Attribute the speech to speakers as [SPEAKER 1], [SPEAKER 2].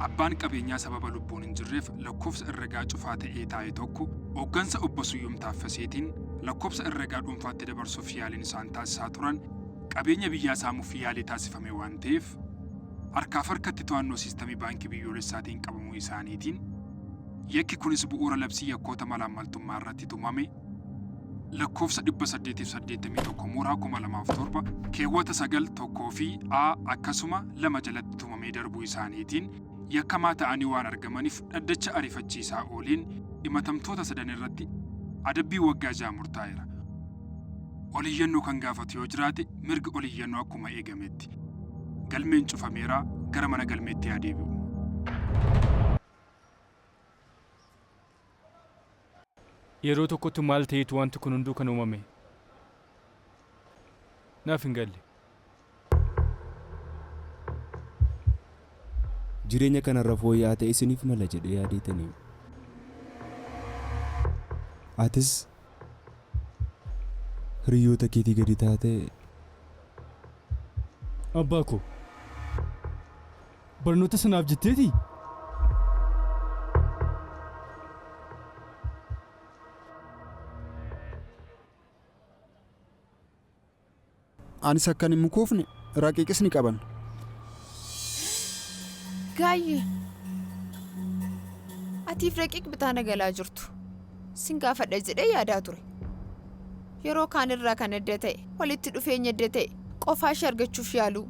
[SPEAKER 1] Abbaan qabeenyaa sababa lubbuun hin jirreef lakkoofsa herregaa cufaa ta'ee taa'e tokko hooggansa obbo Suyyum Taaffaseetiin lakkoofsa herregaa dhuunfaatti dabarsuuf yaaliin isaan taasisaa turan qabeenya biyyaa saamuuf yaalii taasifame waan ta'eef harkaaf harkatti to'annoo siistamii baankii biyyoolessaatiin qabamuu isaaniitiin yakki kunis bu'uura labsii yakkoota malaammaltummaa irratti tumame lakkoofsa 881 muraa 2007 keewwata 9 fi A akkasuma 2 jalatti tumamee darbuu isaaniitiin yakkamaa ta'anii waan argamaniif dhaddacha ariifachiisaa ooliin himatamtoota sadan irratti adabbii waggaa 6 murtaa'eera. Oliyyannoo kan gaafatu yoo jiraate mirga oliyyannoo akkuma eegametti. Galmeen cufameera gara mana galmeetti haa deebi'u.
[SPEAKER 2] Yeroo tokkotti maal ta'eetu wanti kun hunduu kan uumame? Naaf hin galle.
[SPEAKER 3] Jireenya kanarra fooyya'aa ta'e isiniif mala jedhee yaadeetanii. Atis hiriyoota keetii gadi taatee.
[SPEAKER 2] Abbaa koo barnoota sanaaf jetteetii?
[SPEAKER 4] Anis akkan hin mukoofne raqiiqis ni qaban.
[SPEAKER 5] Gaayyee atiif raqiiq bitaa nagalaa jirtu. Sin gaafadha jedhee yaadaa ture. Yeroo kaan irraa kan adda ta'e walitti dhufeenya adda ta'e qofaa ishee argachuuf yaaluu